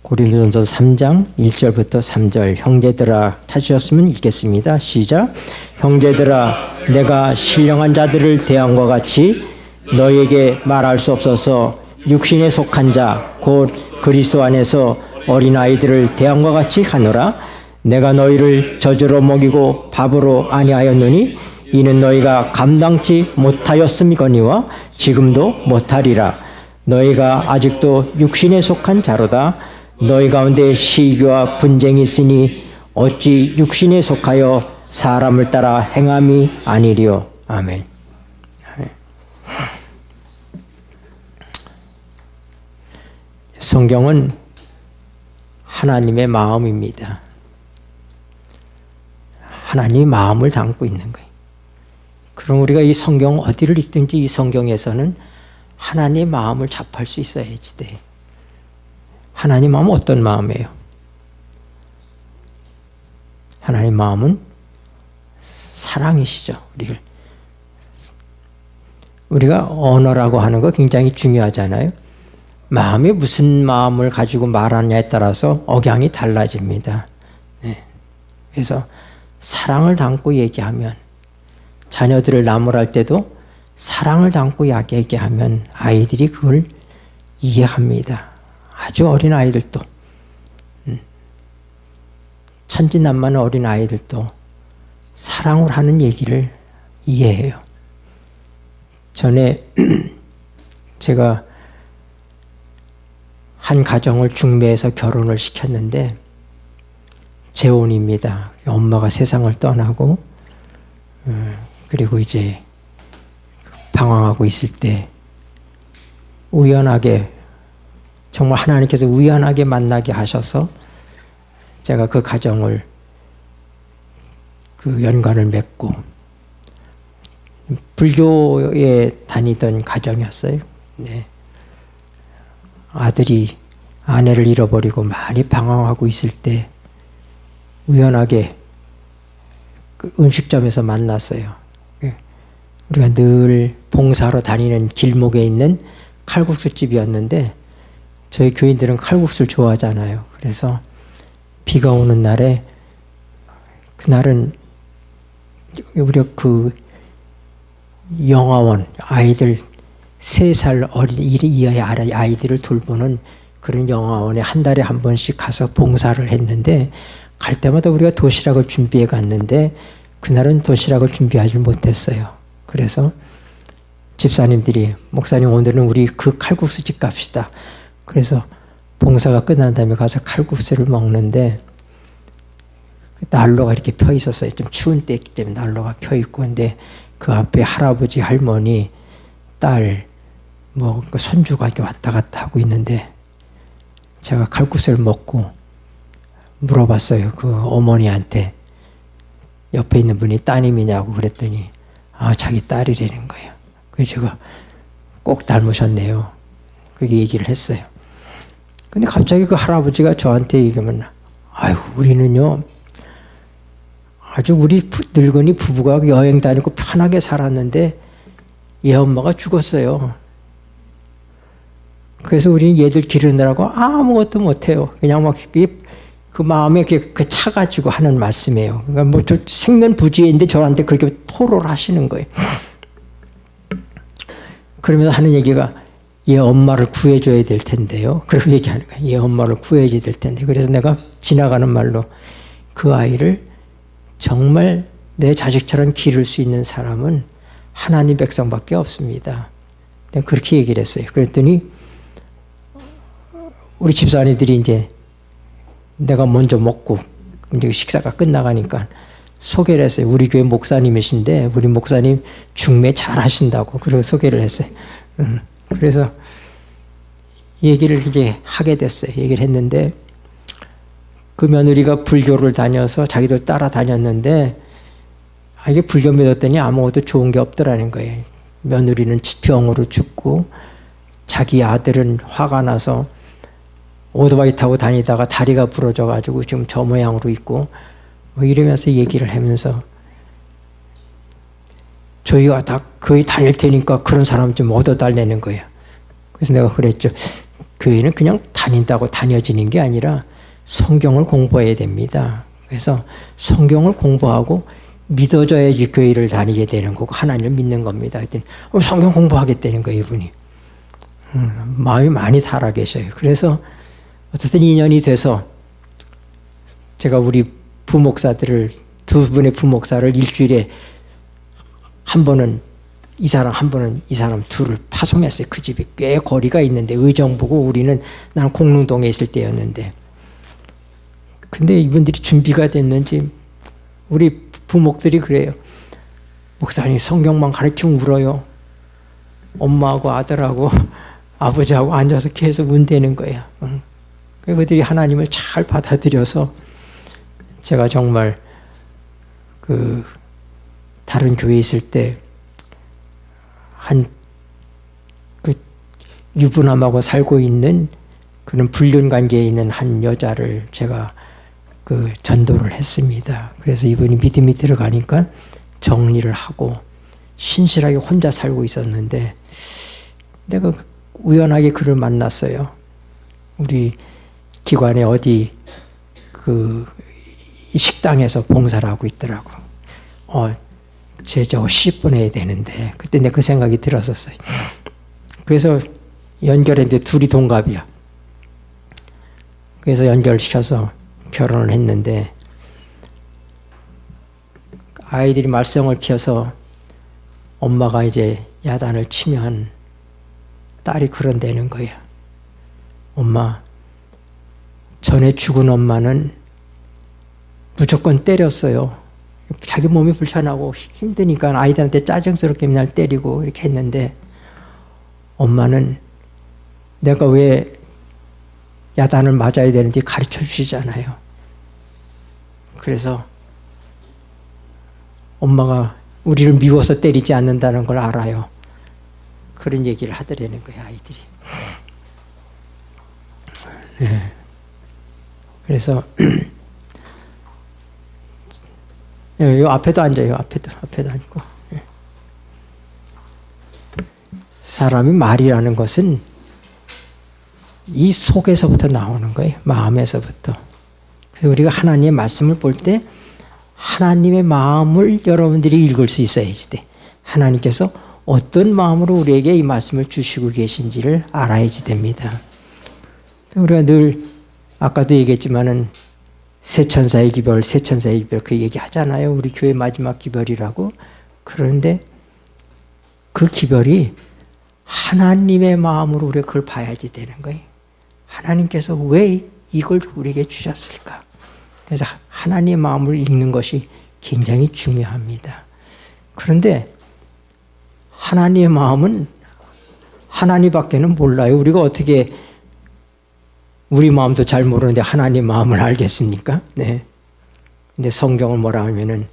고린도전서 3장 1절부터 3절. 형제들아, 찾으셨으면 읽겠습니다. 시작. 형제들아, 내가 신령한 자들을 대함과 같이 너희에게 말할 수 없어서 육신에 속한 자 곧 그리스도 안에서 어린아이들을 대함과 같이 하노라. 내가 너희를 젖으로 먹이고 밥으로 아니하였느니 이는 너희가 감당치 못하였음이거니와 지금도 못하리라. 너희가 아직도 육신에 속한 자로다. 너희 가운데 시기와 분쟁이 있으니 어찌 육신에 속하여 사람을 따라 행함이 아니리요. 아멘. 성경은 하나님의 마음입니다. 하나님의 마음을 담고 있는 거예요. 그럼 우리가 이 성경 어디를 읽든지 이 성경에서는 하나님의 마음을 접할 수 있어야지 돼. 하나님 마음은 어떤 마음이에요? 하나님 마음은 사랑이시죠. 우리가 언어라고 하는 거 굉장히 중요하잖아요. 마음이 무슨 마음을 가지고 말하느냐에 따라서 억양이 달라집니다. 네. 그래서 사랑을 담고 얘기하면, 자녀들을 나무랄 때도 사랑을 담고 얘기하면 아이들이 그걸 이해합니다. 아주 어린 아이들도, 천진난만한 어린 아이들도 사랑을 하는 얘기를 이해해요. 전에 제가 한 가정을 중매해서 결혼을 시켰는데, 재혼입니다. 엄마가 세상을 떠나고 그리고 이제 방황하고 있을 때 우연하게, 정말 하나님께서 우연하게 만나게 하셔서 제가 그 가정을, 그 연관을 맺고, 불교에 다니던 가정이었어요. 네. 아들이 아내를 잃어버리고 많이 방황하고 있을 때 우연하게 그 음식점에서 만났어요. 우리가 늘 봉사로 다니는 길목에 있는 칼국수집이었는데, 저희 교인들은 칼국수를 좋아하잖아요. 그래서 비가 오는 날에, 그날은 우리가 그 영아원 아이들 3살 어린 이하의 아이들을 돌보는 그런 영아원에 한 달에 한 번씩 가서 봉사를 했는데, 갈 때마다 우리가 도시락을 준비해 갔는데 그날은 도시락을 준비하지 못했어요. 그래서 집사님들이, 목사님 오늘은 우리 그 칼국수집 갑시다. 그래서 봉사가 끝난 다음에 가서 칼국수를 먹는데, 난로가 이렇게 펴 있었어요. 좀 추운 때였기 때문에 난로가 펴 있고, 근데 그 앞에 할아버지, 할머니, 딸, 그 손주가 이렇게 왔다 갔다 하고 있는데, 제가 칼국수를 먹고 물어봤어요. 그 어머니한테, 옆에 있는 분이 따님이냐고 그랬더니, 자기 딸이라는 거예요. 그래서 제가 꼭 닮으셨네요. 그렇게 얘기를 했어요. 근데 갑자기 그 할아버지가 저한테 얘기하면, 우리는요, 아주 우리 늙은이 부부가 여행 다니고 편하게 살았는데 얘 엄마가 죽었어요. 그래서 우리는 얘들 기르느라고 아무것도 못해요. 그냥 막 그 마음에 그 차가지고 하는 말씀이에요. 그러니까 저 생면부지인데 저한테 그렇게 토로를 하시는 거예요. 그러면서 하는 얘기가, 얘 엄마를 구해줘야 될 텐데요. 그렇게 얘기하는 거예요. 얘 엄마를 구해줘야 될 텐데. 그래서 내가 지나가는 말로, 그 아이를 정말 내 자식처럼 기를 수 있는 사람은 하나님 백성밖에 없습니다. 내가 그렇게 얘기를 했어요. 그랬더니 우리 집사님들이 이제 내가 먼저 먹고 이제 식사가 끝나가니까 소개를 했어요. 우리 교회 목사님이신데 우리 목사님 중매 잘 하신다고, 그리고 소개를 했어요. 그래서 얘기를 이제 하게 됐어요. 얘기를 했는데, 그 며느리가 불교를 다녀서 자기들 따라 다녔는데, 이게 불교 믿었더니 아무것도 좋은 게 없더라는 거예요. 며느리는 병으로 죽고, 자기 아들은 화가 나서 오토바이 타고 다니다가 다리가 부러져가지고 지금 저 모양으로 있고, 이러면서 얘기를 하면서, 저희가 다 거의 다닐 테니까 그런 사람 좀 얻어달라는 거예요. 그래서 내가 그랬죠. 교회는 그냥 다닌다고 다녀지는 게 아니라 성경을 공부해야 됩니다. 그래서 성경을 공부하고 믿어져야지 교회를 다니게 되는 거고 하나님을 믿는 겁니다. 그랬더니 성경 공부하겠다는 거예요, 이분이. 마음이 많이 달아 계셔요. 그래서 어쨌든 2년이 돼서 제가 우리 부목사들을, 두 분의 부목사를 일주일에 한 번은 이 사람, 한 번은 이 사람 둘을 파송했어요. 그 집이 꽤 거리가 있는데 의정부고 우리는 나는 공릉동에 있을 때였는데, 근데 이분들이 준비가 됐는지 우리 부목들이 그래요. 목사님 성경만 가르치면 울어요. 엄마하고 아들하고 아버지하고 앉아서 계속 운대는 거야. 그들이 하나님을 잘 받아들여서 제가 정말 그 다른 교회에 있을 때 한 그 유부남하고 살고 있는 그런 불륜 관계에 있는 한 여자를 제가 그 전도를 했습니다. 그래서 이분이 믿음이 들어가니까 정리를 하고 신실하게 혼자 살고 있었는데 내가 우연하게 그를 만났어요. 우리 기관에 어디 그 식당에서 봉사를 하고 있더라고. 쟤 저거 씹어내야 되는데 그때 내가 그 생각이 들었었어요. 그래서 연결했는데 둘이 동갑이야. 그래서 연결시켜서 결혼을 했는데 아이들이 말썽을 피워서 엄마가 이제 야단을 치면 딸이 그런다는 거야. 엄마, 전에 죽은 엄마는 무조건 때렸어요. 자기 몸이 불편하고 힘드니까 아이들한테 짜증스럽게 맨날 때리고 이렇게 했는데 엄마는 내가 왜 야단을 맞아야 되는지 가르쳐 주시잖아요. 그래서 엄마가 우리를 미워서 때리지 않는다는 걸 알아요. 그런 얘기를 하더라는 거예요, 아이들이. 네. 그래서 요 앞에도 앉아요. 앞에도 앉고. 사람이 말이라는 것은 이 속에서부터 나오는 거예요. 마음에서부터. 그래서 우리가 하나님의 말씀을 볼 때 하나님의 마음을 여러분들이 읽을 수 있어야지 돼. 하나님께서 어떤 마음으로 우리에게 이 말씀을 주시고 계신지를 알아야지 됩니다. 우리가 늘 아까도 얘기했지만은 세천사의 기별, 세천사의 기별 그 얘기 하잖아요. 우리 교회 마지막 기별이라고. 그런데 그 기별이 하나님의 마음으로 우리가 그걸 봐야지 되는 거예요. 하나님께서 왜 이걸 우리에게 주셨을까? 그래서 하나님의 마음을 읽는 것이 굉장히 중요합니다. 그런데 하나님의 마음은 하나님밖에는 몰라요. 우리가 어떻게 우리 마음도 잘 모르는데 하나님 마음을 알겠습니까? 네. 근데 성경을 뭐라 하면은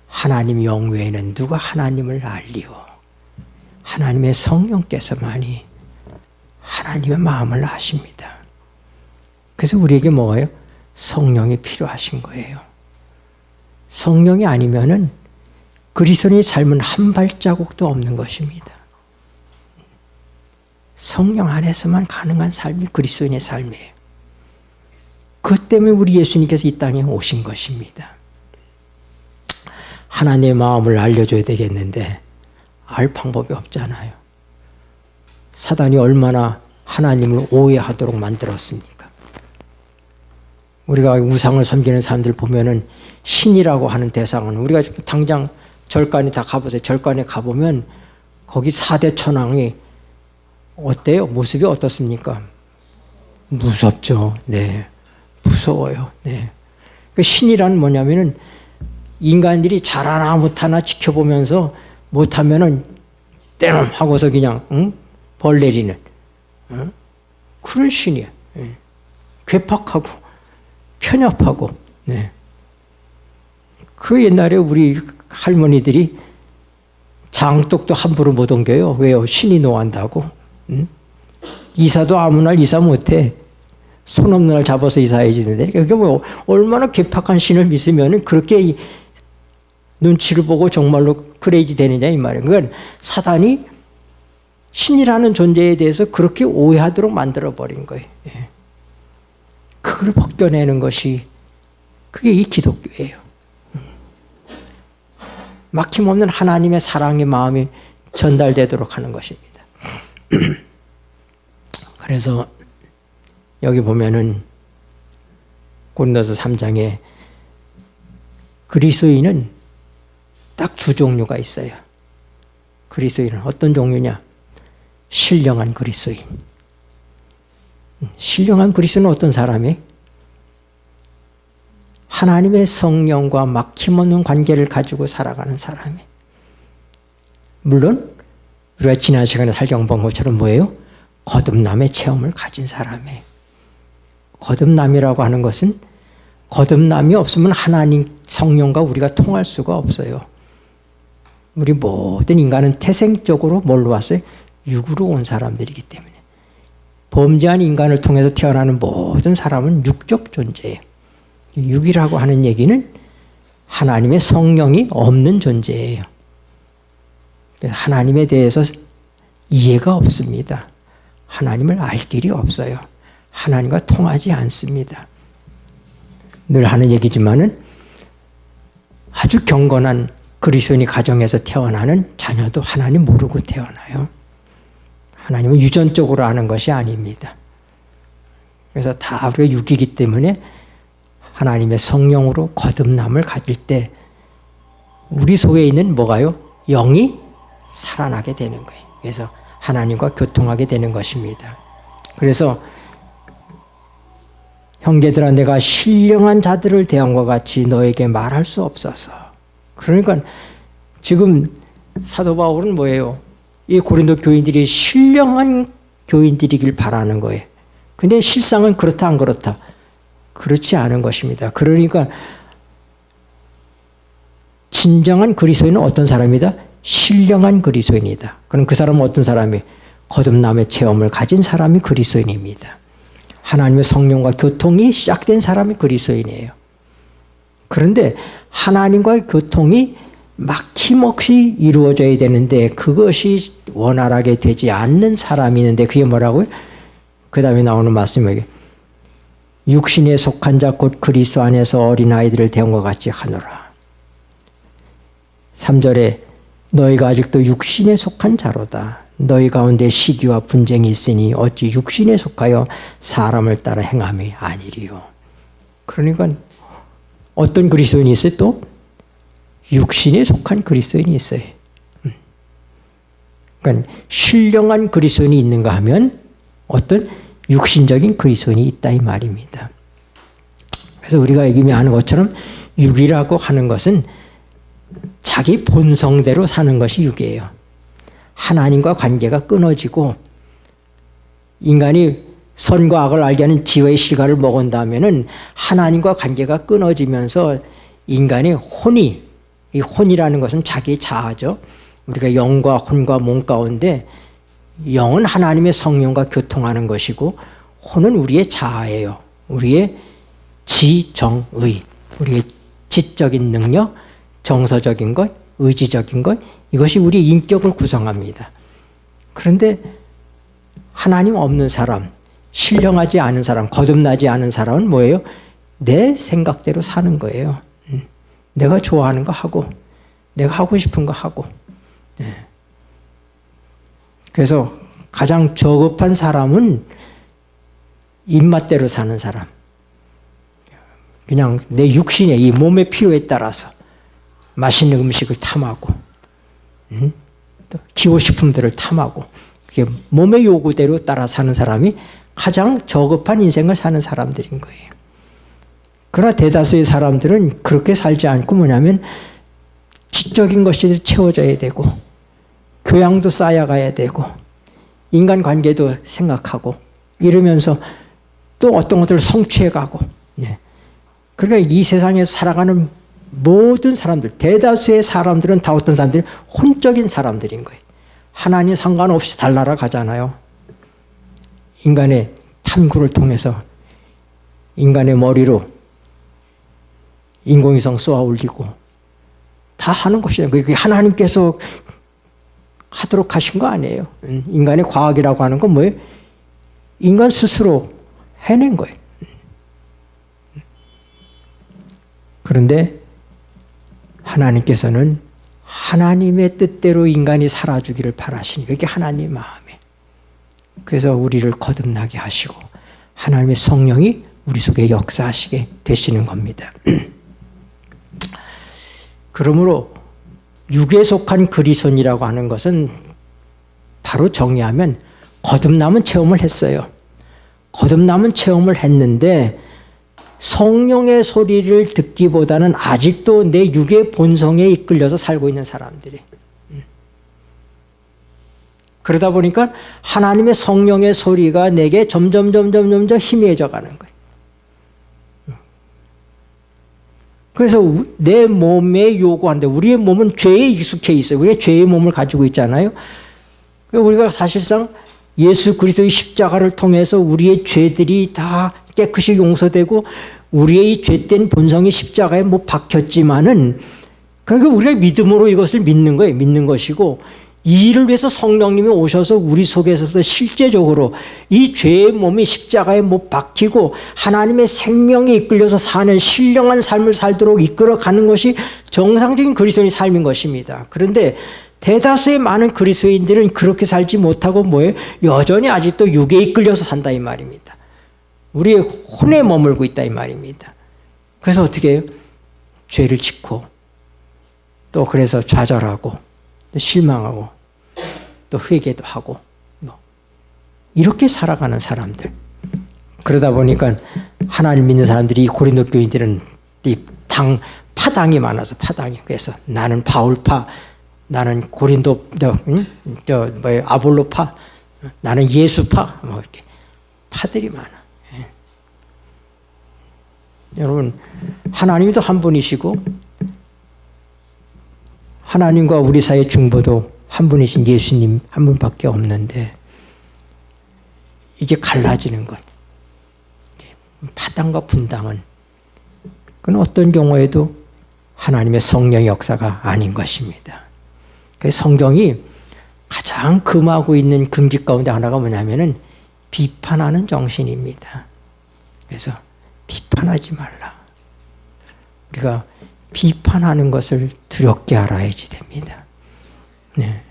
하나님 영 외에는 누가 하나님을 알리오? 하나님의 성령께서만이 하나님의 마음을 아십니다. 그래서 우리에게 뭐예요? 성령이 필요하신 거예요. 성령이 아니면은 그리스도인의 삶은 한 발자국도 없는 것입니다. 성령 안에서만 가능한 삶이 그리스도인의 삶이에요. 그 때문에 우리 예수님께서 이 땅에 오신 것입니다. 하나님의 마음을 알려줘야 되겠는데 알 방법이 없잖아요. 사단이 얼마나 하나님을 오해하도록 만들었습니까? 우리가 우상을 섬기는 사람들 보면은 신이라고 하는 대상은 우리가 당장 절간에 다 가보세요. 절간에 가보면 거기 4대 천왕이 어때요? 모습이 어떻습니까? 무섭죠. 네. 무서워요. 네. 그 신이란 뭐냐면은 인간들이 잘하나 못하나 지켜보면서 못하면은 떼놈 하고서 그냥 벌 내리는 그런 신이야. 네. 괴팍하고 편협하고. 네. 그 옛날에 우리 할머니들이 장독도 함부로 못 옮겨요. 왜요? 신이 노한다고. 이사도 아무 날 이사 못해. 손 없는 날 잡아서 이사해야지 되는데. 그게 뭐 얼마나 괴팍한 신을 믿으면 그렇게 눈치를 보고 정말로 그래야지 되느냐 이 말이에요. 그러니까 사단이 신이라는 존재에 대해서 그렇게 오해하도록 만들어버린 거예요. 예. 그걸 벗겨내는 것이 그게 이 기독교예요. 막힘없는 하나님의 사랑의 마음이 전달되도록 하는 것입니다. 그래서 여기 보면은 고린도서 3장에 그리스도인은 딱 두 종류가 있어요. 그리스도인은 어떤 종류냐? 신령한 그리스도인. 신령한 그리스도인은 어떤 사람이? 하나님의 성령과 막힘없는 관계를 가지고 살아가는 사람이. 물론 우리가 지난 시간에 살펴본 것처럼 뭐예요? 거듭남의 체험을 가진 사람이에요. 거듭남이라고 하는 것은 거듭남이 없으면 하나님 성령과 우리가 통할 수가 없어요. 우리 모든 인간은 태생적으로 뭘로 왔어요? 육으로 온 사람들이기 때문에. 범죄한 인간을 통해서 태어나는 모든 사람은 육적 존재예요. 육이라고 하는 얘기는 하나님의 성령이 없는 존재예요. 하나님에 대해서 이해가 없습니다. 하나님을 알 길이 없어요. 하나님과 통하지 않습니다. 늘 하는 얘기지만은 아주 경건한 그리스도인이 가정에서 태어나는 자녀도 하나님 모르고 태어나요. 하나님은 유전적으로 아는 것이 아닙니다. 그래서 다 우리가 육이기 때문에 하나님의 성령으로 거듭남을 가질 때 우리 속에 있는 뭐가요? 영이 살아나게 되는 거예요. 그래서 하나님과 교통하게 되는 것입니다. 그래서 형제들아 내가 신령한 자들을 대함과 같이 너에게 말할 수 없어서. 그러니까 지금 사도 바울은 뭐예요? 이 고린도 교인들이 신령한 교인들이길 바라는 거예요. 근데 실상은 그렇다 안 그렇다? 그렇지 않은 것입니다. 그러니까 진정한 그리스도인은 어떤 사람이다? 신령한 그리스도인이다. 그럼 그 사람은 어떤 사람이? 거듭남의 체험을 가진 사람이 그리스도인입니다. 하나님의 성령과 교통이 시작된 사람이 그리스도인이에요. 그런데 하나님과의 교통이 막힘없이 이루어져야 되는데 그것이 원활하게 되지 않는 사람이 있는데 그게 뭐라고요? 그 다음에 나오는 말씀이 육신에 속한 자 곧 그리스도 안에서 어린아이들을 대함과 같이 하노라. 3절에 너희가 아직도 육신에 속한 자로다. 너희 가운데 시기와 분쟁이 있으니 어찌 육신에 속하여 사람을 따라 행함이 아니리요. 그러니까 어떤 그리스도인이 있어요? 또 육신에 속한 그리스도인이 있어요. 그러니까 신령한 그리스도인이 있는가 하면 어떤 육신적인 그리스도인이 있다 이 말입니다. 그래서 우리가 이미 아는 것처럼 육이라고 하는 것은 자기 본성대로 사는 것이 육이에요. 하나님과 관계가 끊어지고 인간이 선과 악을 알게 하는 지혜의 실과를 먹은다면은 하나님과 관계가 끊어지면서 인간의 혼이, 이 혼이라는 것은 자기 자아죠. 우리가 영과 혼과 몸 가운데 영은 하나님의 성령과 교통하는 것이고 혼은 우리의 자아예요. 우리의 지정의, 우리의 지적인 능력, 정서적인 것, 의지적인 것, 이것이 우리의 인격을 구성합니다. 그런데 하나님 없는 사람, 신령하지 않은 사람, 거듭나지 않은 사람은 뭐예요? 내 생각대로 사는 거예요. 내가 좋아하는 거 하고, 내가 하고 싶은 거 하고. 그래서 가장 저급한 사람은 입맛대로 사는 사람. 그냥 내 육신의 이 몸의 필요에 따라서 맛있는 음식을 탐하고, 또 기호식품들을 탐하고, 그게 몸의 요구대로 따라 사는 사람이 가장 저급한 인생을 사는 사람들인 거예요. 그러나 대다수의 사람들은 그렇게 살지 않고 뭐냐면 지적인 것이 채워져야 되고 교양도 쌓여가야 되고 인간관계도 생각하고 이러면서 또 어떤 것들을 성취해가고. 그러니까 이 세상에서 살아가는 모든 사람들, 대다수의 사람들은 다 어떤 사람들이 혼적인 사람들인 거예요. 하나님 상관없이 달나라 가잖아요. 인간의 탐구를 통해서 인간의 머리로 인공위성 쏘아 올리고 다 하는 것이에요. 그게 하나님께서 하도록 하신 거 아니에요. 인간의 과학이라고 하는 건 뭐예요? 인간 스스로 해낸 거예요. 그런데 하나님께서는 하나님의 뜻대로 인간이 살아주기를 바라시니까 이게 하나님 마음에. 그래서 우리를 거듭나게 하시고 하나님의 성령이 우리 속에 역사하시게 되시는 겁니다. 그러므로 육에 속한 그리스도인이라고 하는 것은 바로 정의하면 거듭남은 체험을 했어요. 거듭남은 체험을 했는데 성령의 소리를 듣기보다는 아직도 내 육의 본성에 이끌려서 살고 있는 사람들이. 그러다 보니까 하나님의 성령의 소리가 내게 점점 희미해져 가는 거예요. 그래서 내 몸에 요구하는데 우리의 몸은 죄에 익숙해 있어요. 우리가 죄의 몸을 가지고 있잖아요. 우리가 사실상 예수 그리스도의 십자가를 통해서 우리의 죄들이 다 깨끗이 용서되고 우리의 죄된 본성이 십자가에 못 박혔지만은 그러니까 우리가 믿음으로 이것을 믿는 거예요. 믿는 것이고 이 일을 위해서 성령님이 오셔서 우리 속에서 실제적으로 이 죄의 몸이 십자가에 못 박히고 하나님의 생명에 이끌려서 사는 신령한 삶을 살도록 이끌어가는 것이 정상적인 그리스도인의 삶인 것입니다. 그런데 대다수의 많은 그리스도인들은 그렇게 살지 못하고 뭐예요? 여전히 아직도 육에 이끌려서 산다 이 말입니다. 우리의 혼에 머물고 있다 이 말입니다. 그래서 어떻게 해요? 죄를 짓고 또 그래서 좌절하고 또 실망하고 또 회개도 하고 이렇게 살아가는 사람들. 그러다 보니까 하나님 믿는 사람들이 이 고린도 교인들은 이 파당이 많아서 파당이. 그래서 나는 바울파, 나는 고린도 아볼로파, 나는 예수파, 뭐 이렇게 파들이 많아. 예. 여러분 하나님도 한 분이시고 하나님과 우리 사이의 중보도 한 분이신 예수님 한 분밖에 없는데 이게 갈라지는 것, 파당과 분당은 그건 어떤 경우에도 하나님의 성령의 역사가 아닌 것입니다. 그래서 성경이 가장 금하고 있는 금기 가운데 하나가 뭐냐면은 비판하는 정신입니다. 그래서 비판하지 말라. 우리가 비판하는 것을 두렵게 알아야지 됩니다. 네.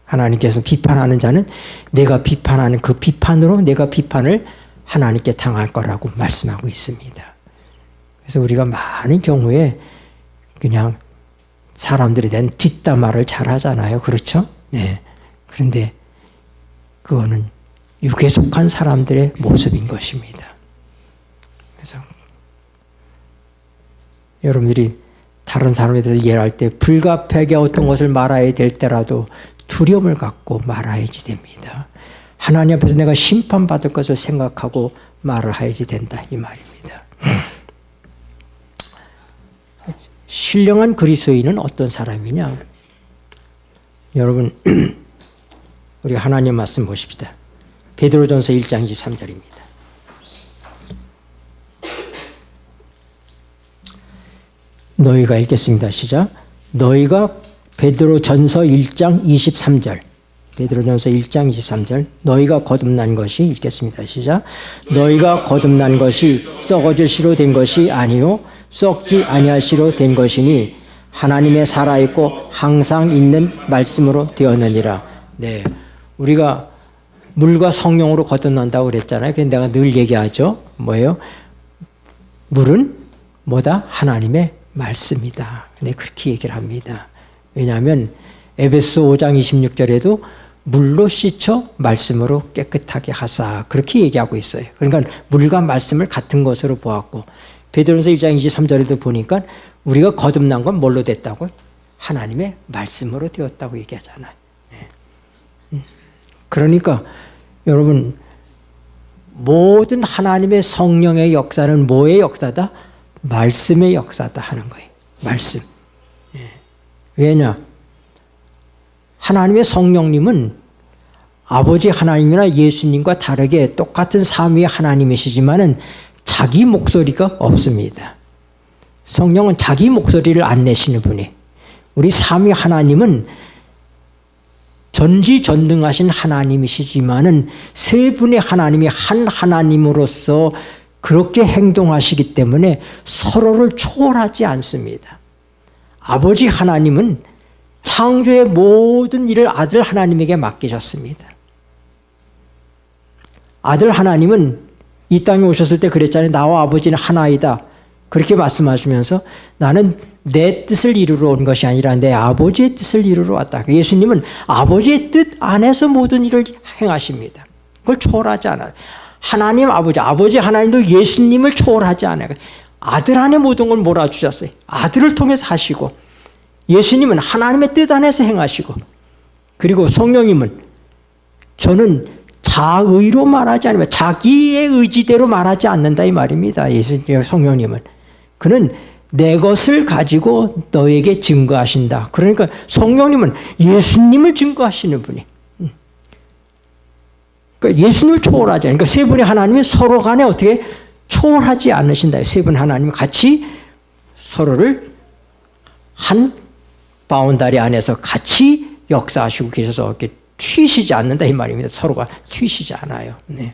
하나님께서 비판하는 자는 내가 비판하는 그 비판으로 내가 비판을 하나님께 당할 거라고 말씀하고 있습니다. 그래서 우리가 많은 경우에 그냥 사람들에 대한 뒷담화를 잘 하잖아요. 그렇죠? 네. 그런데 그거는 육에 속한 사람들의 모습인 것입니다. 그래서 여러분들이 다른 사람에 대해서 이해할 때 불가피하게 어떤 것을 말아야 될 때라도 두려움을 갖고 말아야지 됩니다. 하나님 앞에서 내가 심판받을 것을 생각하고 말을 해야지 된다 이 말입니다. 신령한 그리스도인은 어떤 사람이냐? 여러분 우리 하나님 말씀 보십시다. 베드로전서 1장 23절입니다. 너희가 읽겠습니다. 시작. 너희가 베드로전서 1장 23절. 베드로전서 1장 23절. 너희가 거듭난 것이 읽겠습니다. 시작. 너희가 거듭난 것이 썩어질 시로 된 것이 아니요 썩지 아니할 시로 된 것이니 하나님의 살아있고 항상 있는 말씀으로 되었느니라. 네, 우리가 물과 성령으로 거듭난다고 그랬잖아요. 그래서 내가 늘 얘기하죠. 뭐예요? 물은 뭐다? 하나님의 말씀이다. 네, 그렇게 얘기를 합니다. 왜냐하면 에베소 5장 26절에도 물로 씻어 말씀으로 깨끗하게 하사 그렇게 얘기하고 있어요. 그러니까 물과 말씀을 같은 것으로 보았고 베드로전서 1장 23절에도 보니까 우리가 거듭난 건 뭘로 됐다고? 하나님의 말씀으로 되었다고 얘기하잖아요. 네. 그러니까 여러분 모든 하나님의 성령의 역사는 뭐의 역사다? 말씀의 역사다 하는 거예요. 말씀. 예. 왜냐? 하나님의 성령님은 아버지 하나님이나 예수님과 다르게 똑같은 삼위의 하나님이시지만은 자기 목소리가 없습니다. 성령은 자기 목소리를 안 내시는 분이. 우리 삼위 하나님은 전지전능하신 하나님이시지만은 세 분의 하나님이 한 하나님으로서 그렇게 행동하시기 때문에 서로를 초월하지 않습니다. 아버지 하나님은 창조의 모든 일을 아들 하나님에게 맡기셨습니다. 아들 하나님은 이 땅에 오셨을 때 그랬잖아요. 나와 아버지는 하나이다. 그렇게 말씀하시면서 나는 내 뜻을 이루러 온 것이 아니라 내 아버지의 뜻을 이루러 왔다. 예수님은 아버지의 뜻 안에서 모든 일을 행하십니다. 그걸 초월하지 않아요. 하나님 아버지 하나님도 예수님을 초월하지 않아요. 아들 안에 모든 걸 몰아주셨어요. 아들을 통해서 하시고 예수님은 하나님의 뜻 안에서 행하시고 그리고 성령님은 저는 자의로 말하지 않으면 자기의 의지대로 말하지 않는다 이 말입니다. 예수님 성령님은 그는 내 것을 가지고 너에게 증거하신다. 그러니까 성령님은 예수님을 증거하시는 분이. 그러니까 예수님을 초월하지 않아요. 그러니까 세 분의 하나님이 서로 간에 어떻게 초월하지 않으신다. 세 분 하나님이 같이 서로를 한 바운다리 안에서 같이 역사하시고 계셔서 이렇게 튀시지 않는다 이 말입니다. 서로가 튀시지 않아요. 네.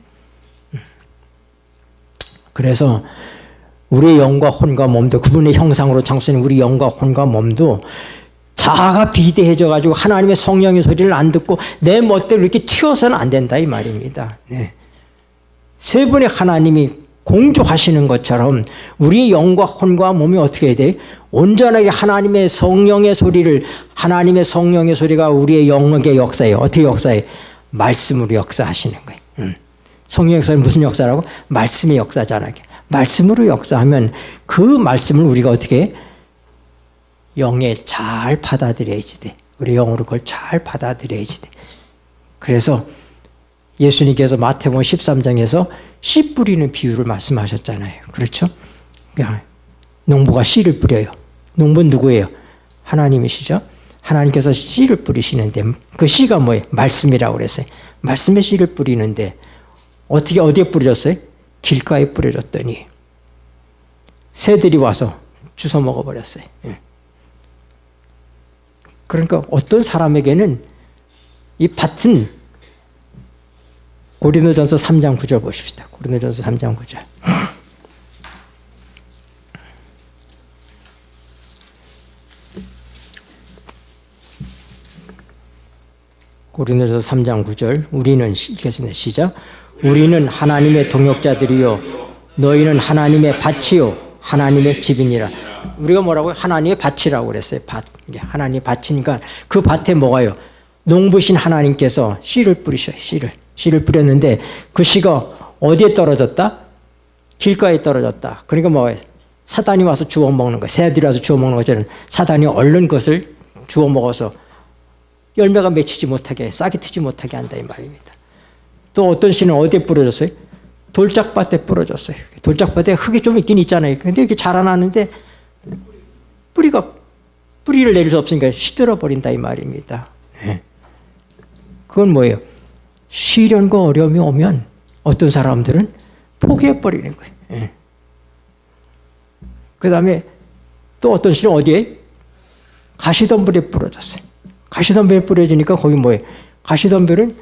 그래서 우리의 영과 혼과 몸도 그분의 형상으로 창조된 우리 영과 혼과 몸도 자아가 비대해져 가지고 하나님의 성령의 소리를 안 듣고 내 멋대로 이렇게 튀어서는 안 된다 이 말입니다. 네. 세 분의 하나님이 공조하시는 것처럼 우리의 영과 혼과 몸이 어떻게 해야 돼? 온전하게 하나님의 성령의 소리를 하나님의 성령의 소리가 우리의 영역의 역사예요. 어떻게 역사해? 말씀으로 역사하시는 거예요. 성령의 역사는 무슨 역사라고? 말씀의 역사잖아요. 말씀으로 역사하면 그 말씀을 우리가 어떻게 해? 영에 잘 받아들여야지 돼. 우리 영으로 그걸 잘 받아들여야지 돼. 그래서 예수님께서 마태복음 13장에서 씨 뿌리는 비유를 말씀하셨잖아요. 그렇죠? 농부가 씨를 뿌려요. 농부는 누구예요? 하나님이시죠? 하나님께서 씨를 뿌리시는데 그 씨가 뭐예요? 말씀이라고 그랬어요. 말씀의 씨를 뿌리는데 어디에 뿌려졌어요? 길가에 뿌려졌더니 새들이 와서 주워 먹어버렸어요. 그러니까 어떤 사람에게는 이 밭은 고린도전서 3장 9절 보십시다. 고린도전서 3장 9절. 고린도전서 3장 9절. 우리는 읽겠습니다. 시작. 우리는 하나님의 동역자들이요 너희는 하나님의 밭이요 하나님의 집이니라. 우리가 뭐라고요? 하나님의 밭이라고 그랬어요. 밭. 하나님의 밭이니까 그 밭에 뭐가요? 농부신 하나님께서 씨를 뿌리셔요. 씨를 뿌렸는데 그 씨가 어디에 떨어졌다? 길가에 떨어졌다. 그러니까 뭐예요? 사단이 와서 주워 먹는 거, 새들이 와서 주워 먹는 것처럼 사단이 얼른 것을 주워 먹어서 열매가 맺히지 못하게, 싹이 트지 못하게 한다 이 말입니다. 또 어떤 씨는 어디에 뿌려졌어요? 돌짝밭에 뿌려졌어요. 돌짝밭에 흙이 좀 있긴 있잖아요. 근데 이렇게 자라나는데 뿌리를 내릴 수 없으니까 시들어 버린다 이 말입니다. 네. 그건 뭐예요? 시련과 어려움이 오면 어떤 사람들은 포기해버리는 거예요. 네. 그 다음에 또 어떤 씨는 어디에? 가시덤불에 뿌려졌어요. 가시덤불에 뿌려지니까 거기 뭐예요? 가시덤불은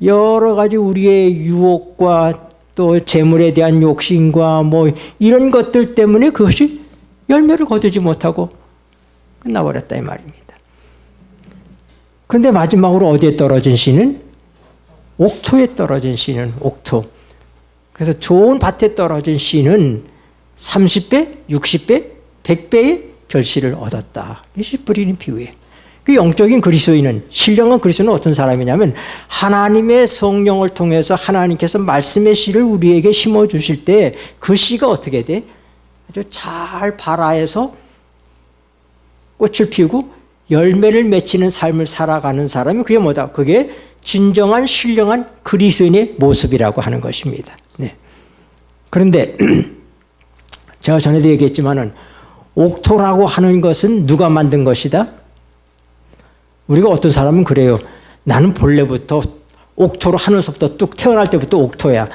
여러 가지 우리의 유혹과 또 재물에 대한 욕심과 뭐 이런 것들 때문에 그것이 열매를 거두지 못하고 끝나버렸다 이 말입니다. 그런데 마지막으로 어디에 떨어진 씨는? 옥토에 떨어진 씨는 옥토. 그래서 좋은 밭에 떨어진 씨는 30배, 60배, 100배의 결실을 얻었다. 이 씨 뿌리는 비유예요. 그 영적인 그리스도인은, 신령한 그리스도인은 어떤 사람이냐면 하나님의 성령을 통해서 하나님께서 말씀의 씨를 우리에게 심어주실 때 그 씨가 어떻게 돼? 아주 잘 발아해서 꽃을 피우고 열매를 맺히는 삶을 살아가는 사람이 그게 뭐다? 그게 진정한 신령한 그리스도인의 모습이라고 하는 것입니다. 네. 그런데 제가 전에도 얘기했지만은 옥토라고 하는 것은 누가 만든 것이다? 우리가 어떤 사람은 그래요. 나는 본래부터 옥토로 하늘서부터 뚝 태어날 때부터 옥토야.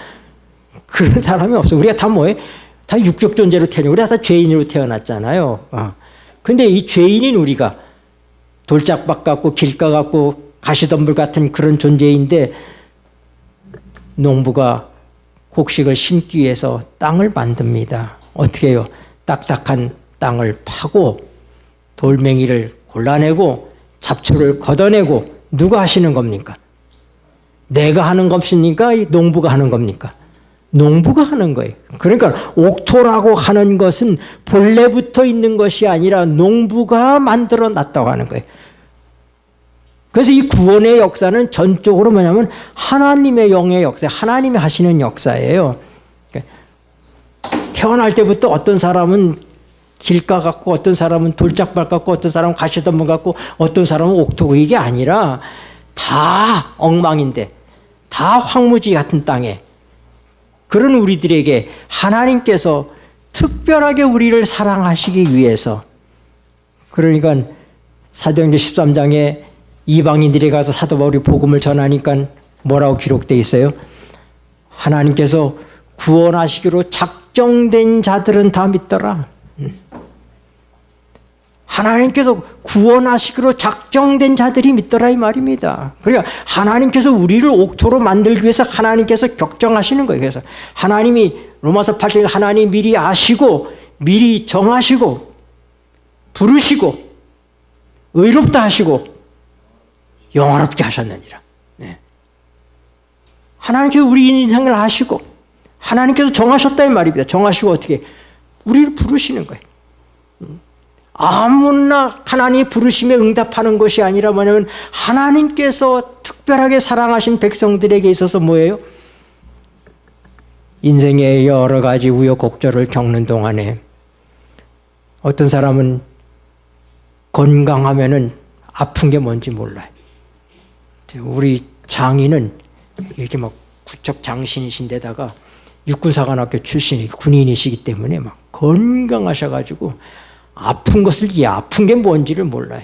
그런 사람이 없어. 우리가 다 뭐예요? 다 육적 존재로 태어나고 우리가 다 죄인으로 태어났잖아요. 근데 이 죄인인 우리가 돌짝밭 같고 길가 같고 가시덤불 같은 그런 존재인데 농부가 곡식을 심기 위해서 땅을 만듭니다. 어떻게 해요? 딱딱한 땅을 파고 돌멩이를 골라내고 잡초를 걷어내고 누가 하시는 겁니까? 내가 하는 것입니까? 농부가 하는 겁니까? 농부가 하는 거예요. 그러니까 옥토라고 하는 것은 본래부터 있는 것이 아니라 농부가 만들어 놨다고 하는 거예요. 그래서 이 구원의 역사는 전적으로 뭐냐면 하나님의 영의 역사, 하나님이 하시는 역사예요. 태어날 때부터 어떤 사람은 길가 같고 어떤 사람은 돌짝발 같고 어떤 사람은 가시덤불 같고 어떤 사람은 옥토고 이게 아니라 다 엉망인데 다 황무지 같은 땅에 그런 우리들에게 하나님께서 특별하게 우리를 사랑하시기 위해서 그러니까 사도행전 13장에 이방인들이 가서 사도 바울이 복음을 전하니까 뭐라고 기록되어 있어요? 하나님께서 구원하시기로 작정된 자들은 다 믿더라. 하나님께서 구원하시기로 작정된 자들이 믿더라 이 말입니다. 그러니까 하나님께서 우리를 옥토로 만들기 위해서 하나님께서 격정하시는 거예요. 그래서 하나님이 로마서 8장에 하나님 미리 아시고 미리 정하시고 부르시고 의롭다 하시고 영화롭게 하셨느니라. 네. 하나님께서 우리 인생을 아시고 하나님께서 정하셨다 이 말입니다. 정하시고 어떻게 우리를 부르시는 거예요. 아무나 하나님의 부르심에 응답하는 것이 아니라 뭐냐면 하나님께서 특별하게 사랑하신 백성들에게 있어서 뭐예요? 인생의 여러 가지 우여곡절을 겪는 동안에 어떤 사람은 건강하면은 아픈 게 뭔지 몰라요. 우리 장인은 이렇게 막 구척 장신이신데다가 육군사관학교 출신이 군인이시기 때문에 막 건강하셔가지고 아픈 것을 이 아픈 게 뭔지를 몰라요.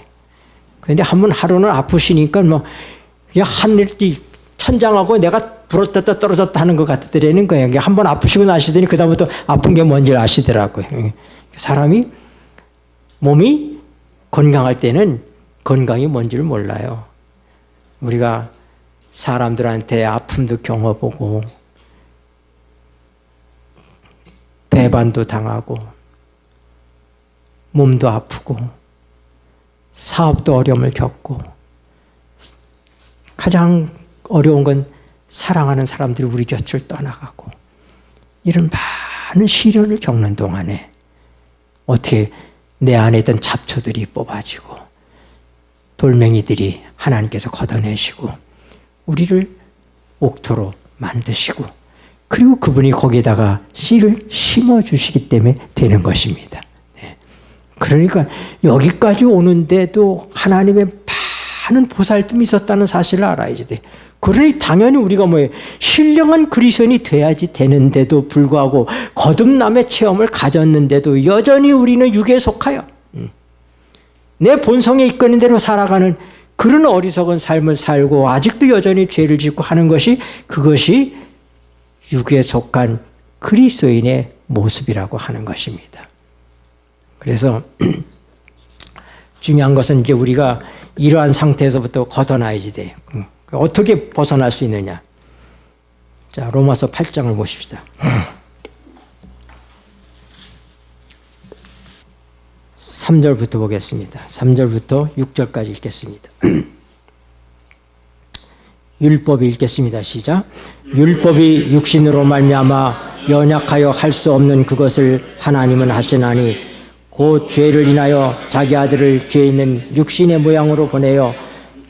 그런데 한번 하루는 아프시니까 뭐 그냥 하늘이 천장하고 내가 불었다 떨어졌다 하는 것 같더라는 거예요. 한번 아프시고 나시더니 그다음부터 아픈 게 뭔지를 아시더라고요. 사람이 몸이 건강할 때는 건강이 뭔지를 몰라요. 우리가 사람들한테 아픔도 경험해보고 배반도 당하고 몸도 아프고 사업도 어려움을 겪고 가장 어려운 건 사랑하는 사람들이 우리 곁을 떠나가고 이런 많은 시련을 겪는 동안에 어떻게 내 안에 있던 잡초들이 뽑아지고 돌멩이들이 하나님께서 걷어내시고 우리를 옥토로 만드시고 그리고 그분이 거기에다가 씨를 심어주시기 때문에 되는 것입니다. 그러니까 여기까지 오는데도 하나님의 많은 보살핌이 있었다는 사실을 알아야지 돼. 그러니 당연히 우리가 뭐예요? 신령한 그리스도인이 돼야지 되는데도 불구하고 거듭남의 체험을 가졌는데도 여전히 우리는 육에 속하여 내 본성에 이끄는 대로 살아가는 그런 어리석은 삶을 살고 아직도 여전히 죄를 짓고 하는 것이 그것이 육에 속한 그리스도인의 모습이라고 하는 것입니다. 그래서 중요한 것은 이제 우리가 이러한 상태에서부터 걷어놔야지 돼. 어떻게 벗어날 수 있느냐? 자, 로마서 8장을 보십시다. 3절부터 보겠습니다. 3절부터 6절까지 읽겠습니다. 율법이 읽겠습니다. 시작. 율법이 육신으로 말미암아 연약하여 할 수 없는 그것을 하나님은 하시나니 곧 죄를 인하여 자기 아들을 죄 있는 육신의 모양으로 보내어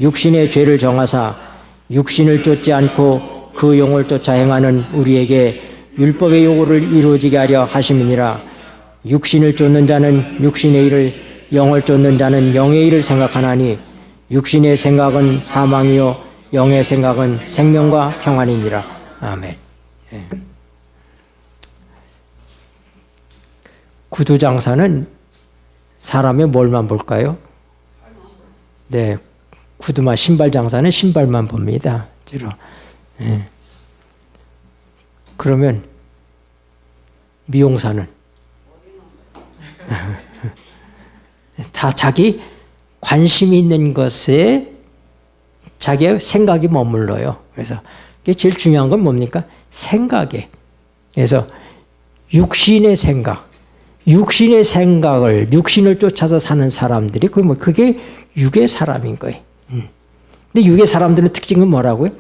육신의 죄를 정하사 육신을 쫓지 않고 그 영을 쫓아 행하는 우리에게 율법의 요구를 이루어지게 하려 하심이니라. 육신을 쫓는 자는 육신의 일을, 영을 쫓는 자는 영의 일을 생각하나니 육신의 생각은 사망이요 영의 생각은 생명과 평안이니라. 아멘. 네. 구두장사는 사람의 뭘만 볼까요? 네, 구두만 신발 장사는 신발만 봅니다. 네. 그러면 미용사는 다 자기 관심 있는 것에 자기의 생각이 머물러요. 그래서 이게 제일 중요한 건 뭡니까? 생각에. 그래서 육신의 생각을 육신을 쫓아서 사는 사람들이 그게 육의 사람인 거예요. 근데 육의 사람들의 특징은 뭐라고요?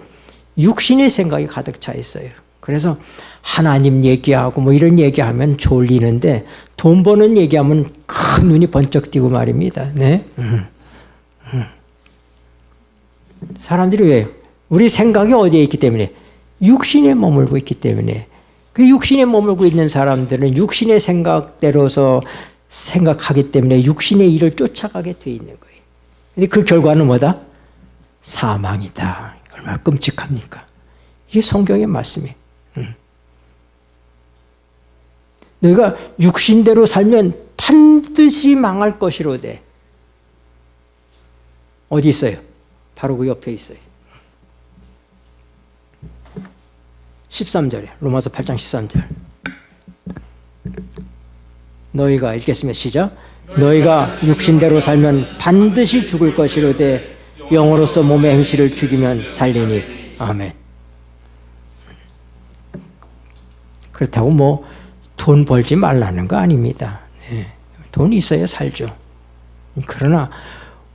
육신의 생각이 가득 차 있어요. 그래서 하나님 얘기하고 뭐 이런 얘기하면 졸리는데 돈 버는 얘기하면 큰 눈이 번쩍 띄고 말입니다. 네. 사람들이 왜요? 우리 생각이 어디에 있기 때문에? 육신에 머물고 있기 때문에. 그 육신에 머물고 있는 사람들은 육신의 생각대로서 생각하기 때문에 육신의 일을 쫓아가게 돼 있는 거예요. 근데 그 결과는 뭐다? 사망이다. 얼마나 끔찍합니까? 이게 성경의 말씀이에요. 너희가 육신대로 살면 반드시 망할 것이로되. 어디 있어요? 바로 그 옆에 있어요. 13절에 로마서 8장 13절. 너희가 읽겠습니다. 시작. 너희가 육신대로 살면 반드시 죽을 것이로되 영으로서 몸의 행실을 죽이면 살리니. 아멘. 그렇다고 뭐 돈 벌지 말라는 거 아닙니다. 네. 돈 있어야 살죠. 그러나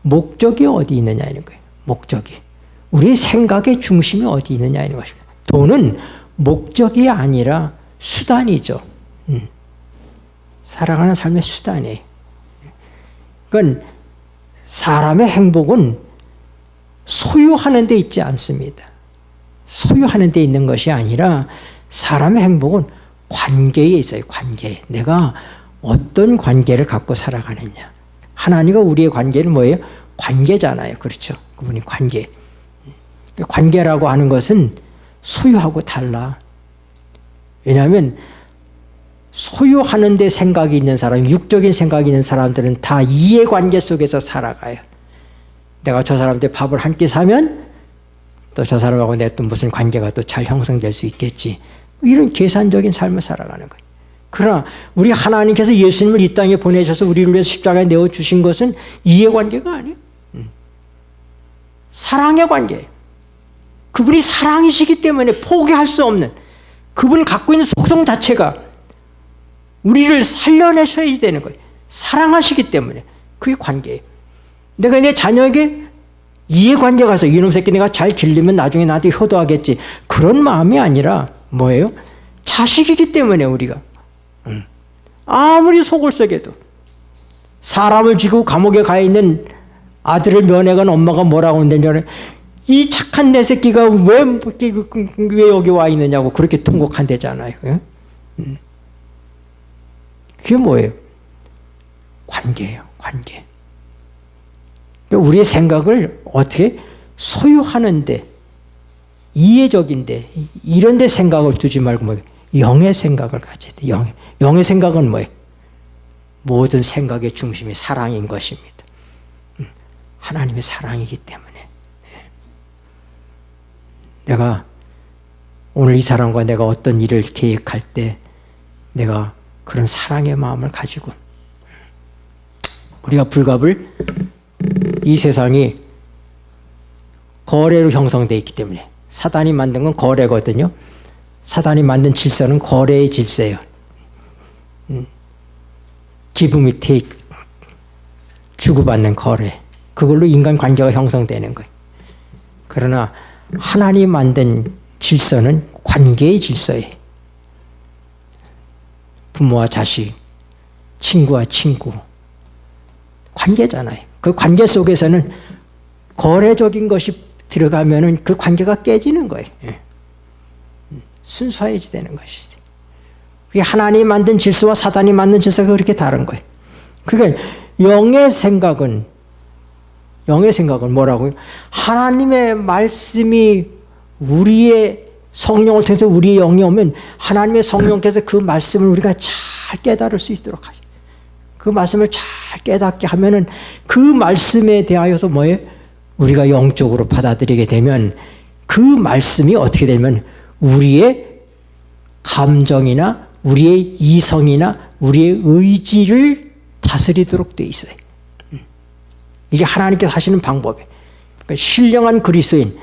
목적이 어디 있느냐 이런 거예요. 목적이. 우리의 생각의 중심이 어디 있느냐 이런 것입니다. 돈은 목적이 아니라 수단이죠. 살아가는 삶의 수단이에요. 그건 사람의 행복은 소유하는 데 있지 않습니다. 소유하는 데 있는 것이 아니라 사람의 행복은 관계에 있어요. 관계. 내가 어떤 관계를 갖고 살아가느냐. 하나님과 우리의 관계는 뭐예요? 관계잖아요. 그렇죠? 그분이 관계. 관계라고 하는 것은 소유하고 달라. 왜냐하면 소유하는 데 생각이 있는 사람, 육적인 생각이 있는 사람들은 다 이해관계 속에서 살아가요. 내가 저 사람한테 밥을 한 끼 사면 또 저 사람하고 내 또 무슨 관계가 또 잘 형성될 수 있겠지. 이런 계산적인 삶을 살아가는 거예요. 그러나 우리 하나님께서 예수님을 이 땅에 보내셔서 우리를 위해서 십자가에 내어주신 것은 이해관계가 아니에요. 사랑의 관계예요. 그분이 사랑이시기 때문에 포기할 수 없는 그분을 갖고 있는 속성 자체가 우리를 살려내셔야 되는 거예요. 사랑하시기 때문에. 그게 관계예요. 내가 내 자녀에게 이해관계가 가서 이놈 새끼 내가 잘 길리면 나중에 나한테 효도하겠지. 그런 마음이 아니라 뭐예요? 자식이기 때문에 우리가. 아무리 속을 썩여도 사람을 쥐고 감옥에 가 있는 아들을 면회간 엄마가 뭐라고 한다냐. 이 착한 내 새끼가 왜 여기 와 있느냐고 그렇게 통곡한대잖아요. 그게 뭐예요? 관계예요. 관계. 우리의 생각을 어떻게 소유하는데 이해적인데 이런 데 생각을 두지 말고 뭐예요? 영의 생각을 가져야 돼. 영의 생각은 뭐예요? 모든 생각의 중심이 사랑인 것입니다. 하나님의 사랑이기 때문에. 내가 오늘 이 사람과 내가 어떤 일을 계획할 때 내가 그런 사랑의 마음을 가지고 우리가 불갑을 이 세상이 거래로 형성되어 있기 때문에 사단이 만든 건 거래거든요. 사단이 만든 질서는 거래의 질서예요. give and take, 주고받는 거래. 그걸로 인간 관계가 형성되는 거예요. 그러나 하나님 만든 질서는 관계의 질서예요. 부모와 자식, 친구와 친구, 관계잖아요. 그 관계 속에서는 거래적인 것이 들어가면은 그 관계가 깨지는 거예요. 순수해지는 것이지. 하나님이 만든 질서와 사단이 만든 질서가 그렇게 다른 거예요. 그러니까 영의 생각은 뭐라고요? 하나님의 말씀이 우리의 성령을 통해서 우리의 영이 오면 하나님의 성령께서 그 말씀을 우리가 잘 깨달을 수 있도록 하죠. 그 말씀을 잘 깨닫게 하면은 그 말씀에 대하여서 뭐예요? 우리가 영적으로 받아들이게 되면 그 말씀이 어떻게 되면 우리의 감정이나 우리의 이성이나 우리의 의지를 다스리도록 돼 있어요. 이게 하나님께서 하시는 방법이에요. 그러니까 신령한 그리스도인,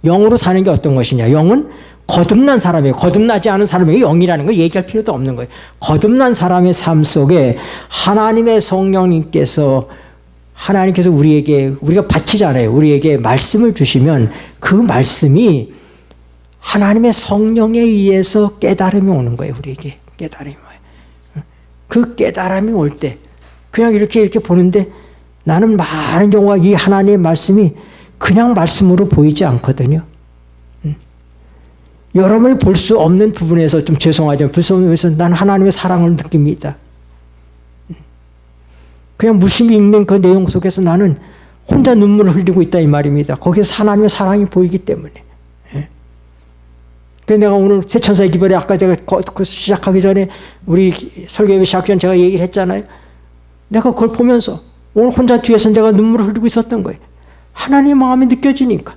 영으로 사는 게 어떤 것이냐. 영은 거듭난 사람이에요. 거듭나지 않은 사람에게 영이라는 거 얘기할 필요도 없는 거예요. 거듭난 사람의 삶 속에 하나님의 성령님께서 우리에게, 우리가 바치잖아요. 우리에게 말씀을 주시면 그 말씀이 하나님의 성령에 의해서 깨달음이 오는 거예요. 우리에게 깨달음이 와요. 그 깨달음이 올 때 그냥 이렇게 보는데 나는 많은 경우가 이 하나님의 말씀이 그냥 말씀으로 보이지 않거든요. 여러분이 볼 수 없는 부분에서 좀 죄송하지만 볼 수 없는 부분에서 난 하나님의 사랑을 느낍니다. 그냥 무심히 읽는 그 내용 속에서 나는 혼자 눈물을 흘리고 있다 이 말입니다. 거기서 하나님의 사랑이 보이기 때문에. 그래서 내가 오늘 새천사의 기별에 아까 제가 시작하기 전에 우리 설교회 시작 전 제가 얘기를 했잖아요. 내가 그걸 보면서 오늘 혼자 뒤에서 내가 눈물을 흘리고 있었던 거예요. 하나님의 마음이 느껴지니까.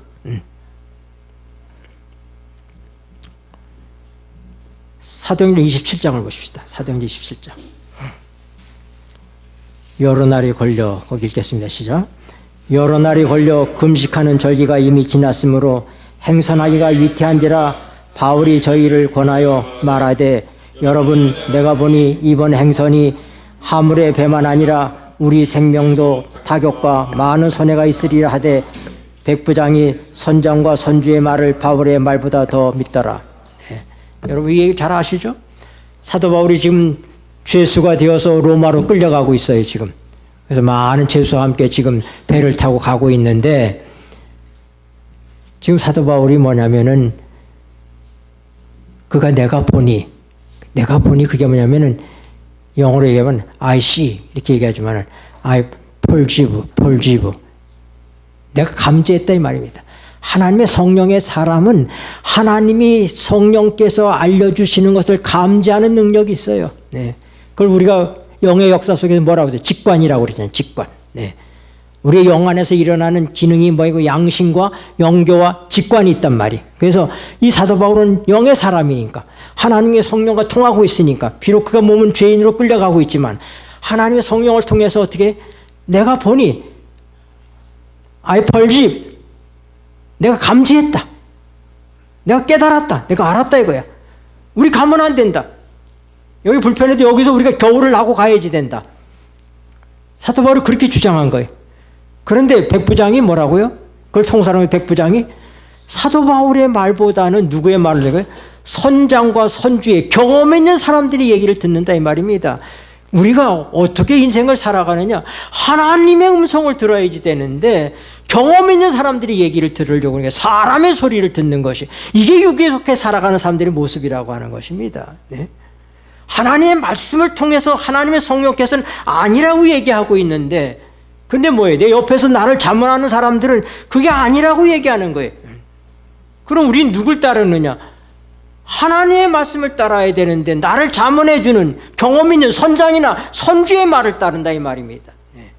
사도행전 27장을 보십시다. 사도행전 27장. 여러 날이 걸려, 거기 읽겠습니다. 시작. 여러 날이 걸려 금식하는 절기가 이미 지났으므로 행선하기가 위태한지라 바울이 저희를 권하여 말하되 여러분 내가 보니 이번 행선이 하물의 배만 아니라 우리 생명도 타격과 많은 손해가 있으리라 하되 백부장이 선장과 선주의 말을 바울의 말보다 더 믿더라. 네. 여러분 이 얘기 잘 아시죠? 사도 바울이 지금 죄수가 되어서 로마로 끌려가고 있어요. 지금. 그래서 많은 죄수와 함께 지금 배를 타고 가고 있는데 지금 사도 바울이 뭐냐면은 그가 내가 보니 그게 뭐냐면은 영어로 얘기하면 I see 이렇게 얘기하지만은 I perceive 내가 감지했다 이 말입니다. 하나님의 성령의 사람은 하나님이 성령께서 알려주시는 것을 감지하는 능력이 있어요. 네. 그걸 우리가 영의 역사 속에서 뭐라고 하죠? 직관이라고 그러잖아요. 직관. 네. 우리의 영 안에서 일어나는 기능이 뭐이고 양심과 영교와 직관이 있단 말이에요. 그래서 이 사도 바울은 영의 사람이니까 하나님의 성령과 통하고 있으니까 비록 그가 몸은 죄인으로 끌려가고 있지만 하나님의 성령을 통해서 어떻게 내가 보니 I perceived 내가 감지했다. 내가 깨달았다. 내가 알았다 이거야. 우리 가면 안 된다. 여기 불편해도 여기서 우리가 겨울을 나고 가야지 된다. 사도 바울이 그렇게 주장한 거예요. 그런데 백부장이 뭐라고요? 그걸 통사람의 백부장이 사도 바울의 말보다는 누구의 말을 들어요? 선장과 선주의 경험 있는 사람들이 얘기를 듣는다 이 말입니다. 우리가 어떻게 인생을 살아가느냐? 하나님의 음성을 들어야지 되는데 경험 있는 사람들이 얘기를 들으려고 하는 게 사람의 소리를 듣는 것이 이게 육에 속해 살아가는 사람들의 모습이라고 하는 것입니다. 네? 하나님의 말씀을 통해서 하나님의 성령께서는 아니라고 얘기하고 있는데 근데 뭐예요? 내 옆에서 나를 자문하는 사람들은 그게 아니라고 얘기하는 거예요. 그럼 우린 누굴 따르느냐? 하나님의 말씀을 따라야 되는데 나를 자문해주는 경험 있는 선장이나 선주의 말을 따른다 이 말입니다. 네.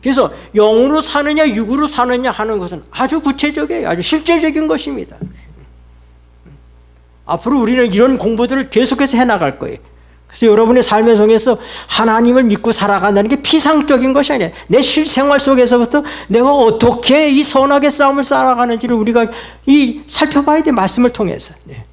그래서 영으로 사느냐 육으로 사느냐 하는 것은 아주 구체적이에요. 아주 실제적인 것입니다. 네. 앞으로 우리는 이런 공부들을 계속해서 해나갈 거예요. 그래서 여러분의 삶의 속에서 하나님을 믿고 살아간다는 게 피상적인 것이 아니에요. 내 실생활 속에서부터 내가 어떻게 이 선악의 싸움을 살아가는지를 우리가 살펴봐야 돼. 말씀을 통해서. 네.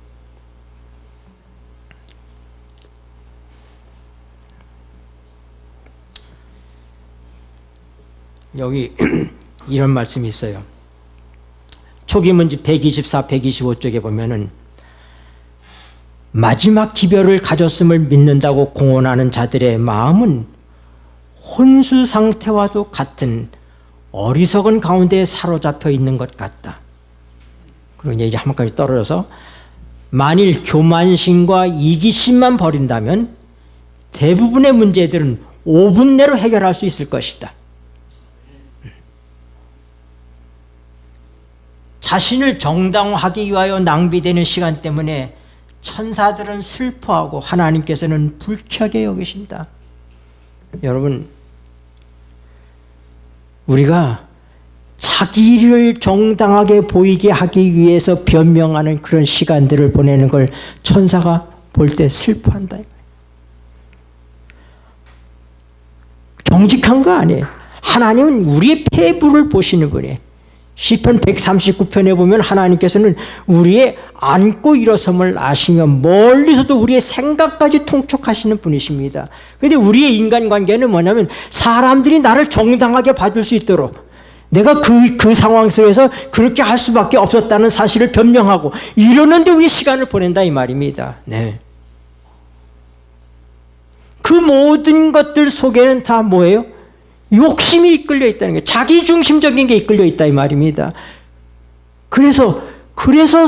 여기 이런 말씀이 있어요. 초기문집 124, 125쪽에 보면은 마지막 기별을 가졌음을 믿는다고 공언하는 자들의 마음은 혼수 상태와도 같은 어리석은 가운데 사로잡혀 있는 것 같다. 그리고 이제 한 번까지 떨어져서 만일 교만심과 이기심만 버린다면 대부분의 문제들은 5분 내로 해결할 수 있을 것이다. 자신을 정당화하기 위하여 낭비되는 시간 때문에 천사들은 슬퍼하고 하나님께서는 불쾌하게 여기신다. 여러분, 우리가 자기를 정당하게 보이게 하기 위해서 변명하는 그런 시간들을 보내는 걸 천사가 볼 때 슬퍼한다. 정직한 거 아니에요. 하나님은 우리의 폐부를 보시는 분이에요. 시편 139편에 보면 하나님께서는 우리의 앉고 일어섬을 아시며 멀리서도 우리의 생각까지 통촉하시는 분이십니다. 그런데 우리의 인간관계는 뭐냐면 사람들이 나를 정당하게 봐줄 수 있도록 내가 그 상황 속에서 그렇게 할 수밖에 없었다는 사실을 변명하고 이러는데 왜 시간을 보낸다 이 말입니다. 네. 그 모든 것들 속에는 다 뭐예요? 욕심이 이끌려 있다는 거예요. 자기중심적인 게 이끌려 있다 이 말입니다. 그래서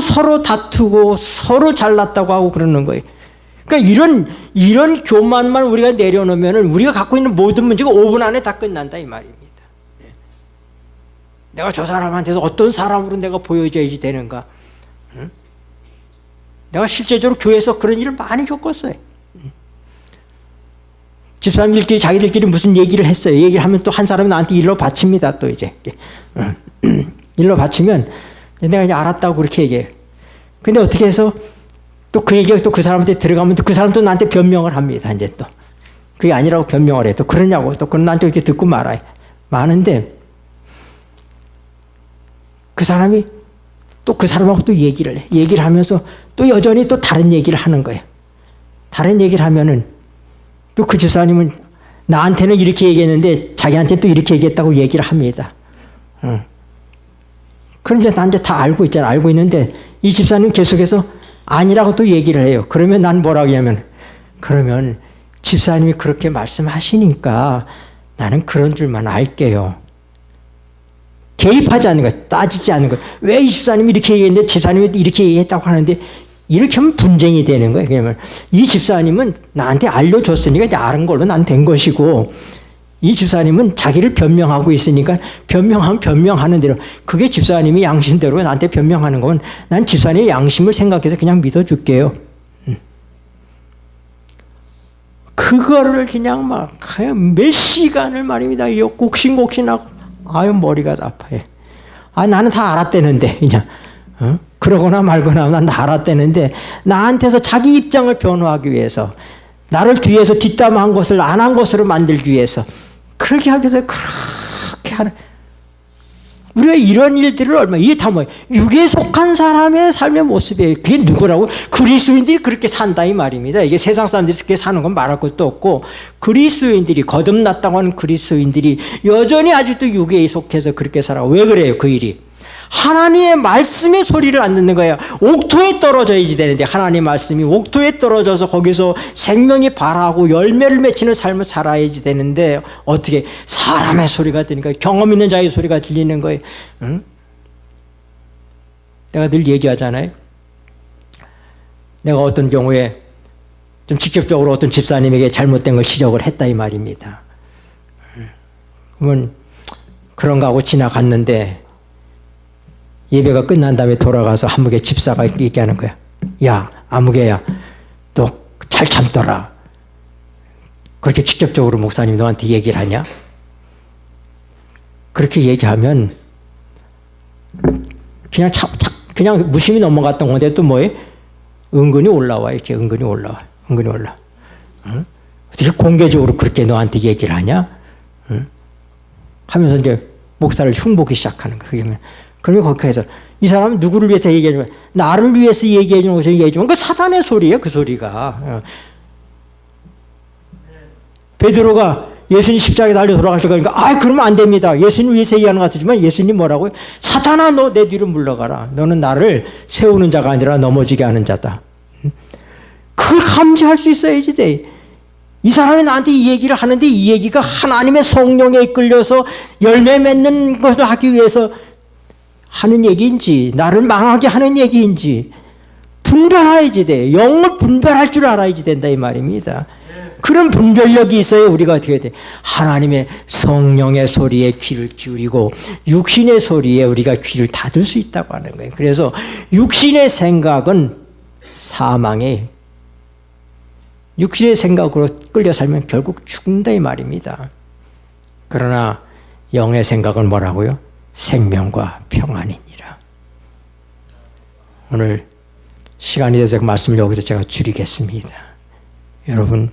서로 다투고 서로 잘났다고 하고 그러는 거예요. 그러니까 이런 교만만 우리가 내려놓으면 우리가 갖고 있는 모든 문제가 5분 안에 다 끝난다 이 말입니다. 내가 저 사람한테서 어떤 사람으로 내가 보여줘야지 되는가? 응? 내가 실제적으로 교회에서 그런 일을 많이 겪었어요. 집사님들끼리 자기들끼리 무슨 얘기를 했어요. 얘기를 하면 또 한 사람이 나한테 일러 바칩니다. 또 이제 일러 바치면 내가 이제 알았다고 그렇게 얘기해요. 근데 어떻게 해서 또 그 얘기가 또 그 사람한테 들어가면 또 그 사람도 나한테 변명을 합니다. 이제 또 그게 아니라고 변명을 해. 또 그러냐고 또 그런 나한테 이렇게 듣고 말아요. 많은데 그 사람이 또 그 사람하고 또 얘기를 해. 얘기를 하면서 또 여전히 또 다른 얘기를 하는 거예요. 다른 얘기를 하면은 또 그 집사님은 나한테는 이렇게 얘기했는데 자기한테는 또 이렇게 얘기했다고 얘기를 합니다. 그런데 난 이제 다 알고 있잖아. 알고 있는데 이 집사님 계속해서 아니라고 또 얘기를 해요. 그러면 난 뭐라고 하냐면 그러면 집사님이 그렇게 말씀하시니까 나는 그런 줄만 알게요. 개입하지 않는 것, 따지지 않는 것. 왜 이 집사님이 이렇게 얘기했는데 집사님이 이렇게 얘기했다고 하는데 이렇게 하면 분쟁이 되는 거예요. 그러면 이 집사님은 나한테 알려줬으니까 이제 아는 걸로 난 된 것이고 이 집사님은 자기를 변명하고 있으니까 변명하면 변명하는 대로 그게 집사님이 양심대로 나한테 변명하는 건 난 집사님의 양심을 생각해서 그냥 믿어줄게요. 그거를 그냥 막 몇 시간을 말입니다. 곡신곡신하고 아유 머리가 아파요. 아 나는 다 알았대는데 그냥 그러거나 말거나 난 다 알았대는데 나한테서 자기 입장을 변호하기 위해서 나를 뒤에서 뒷담화한 것을 안 한 것으로 만들기 위해서 그렇게 하기 위해서 그렇게 하는 우리가 이런 일들을 얼마 이게 다 뭐예요? 육에 속한 사람의 삶의 모습이에요. 그게 누구라고? 그리스도인들이 그렇게 산다 이 말입니다. 이게 세상 사람들이 그렇게 사는 건 말할 것도 없고 그리스도인들이 거듭났다고 하는 그리스도인들이 여전히 아직도 육에 속해서 그렇게 살아. 왜 그래요? 그 일이 하나님의 말씀의 소리를 안 듣는 거예요. 옥토에 떨어져야지 되는데 하나님의 말씀이 옥토에 떨어져서 거기서 생명이 발하고 열매를 맺히는 삶을 살아야지 되는데 어떻게 사람의 소리가 들으니까 경험 있는 자의 소리가 들리는 거예요. 응? 내가 늘 얘기하잖아요. 내가 어떤 경우에 좀 직접적으로 어떤 집사님에게 잘못된 걸 지적을 했다 이 말입니다. 그러면 그런가 하고 지나갔는데 예배가 끝난 다음에 돌아가서 한무개 집사가 얘기하는 거야. 야, 아무개야, 너 잘 참더라. 그렇게 직접적으로 목사님 너한테 얘기를 하냐? 그렇게 얘기하면 그냥 무심히 넘어갔던 건데 또 뭐해? 은근히 올라와. 이렇게 은근히 올라와. 응? 어떻게 공개적으로 그렇게 너한테 얘기를 하냐? 응? 하면서 이제 목사를 흉보기 시작하는 거야. 그러면 거기서 이 사람은 누구를 위해서 얘기해 주면 나를 위해서 얘기해 주는 것을 얘기해 주면 그 사단의 소리예요. 그 소리가. 베드로가 예수님 십자가에 달려 돌아가실 거니까 그러면 안 됩니다. 예수님 위해서 얘기하는 것 같지만 예수님 뭐라고요? 사탄아 너 내 뒤로 물러가라. 너는 나를 세우는 자가 아니라 넘어지게 하는 자다. 그걸 감지할 수 있어야지 돼. 이 사람이 나한테 이 얘기를 하는데 이 얘기가 하나님의 성령에 이끌려서 열매 맺는 것을 하기 위해서 하는 얘기인지 나를 망하게 하는 얘기인지 분별해야지 돼. 영을 분별할 줄 알아야지 된다 이 말입니다. 그런 분별력이 있어야 우리가 어떻게 돼? 하나님의 성령의 소리에 귀를 기울이고 육신의 소리에 우리가 귀를 닫을 수 있다고 하는 거예요. 그래서 육신의 생각은 사망에 육신의 생각으로 끌려 살면 결국 죽는다 이 말입니다. 그러나 영의 생각은 뭐라고요? 생명과 평안이니라. 오늘 시간이 돼서 그 말씀을 여기서 제가 줄이겠습니다. 여러분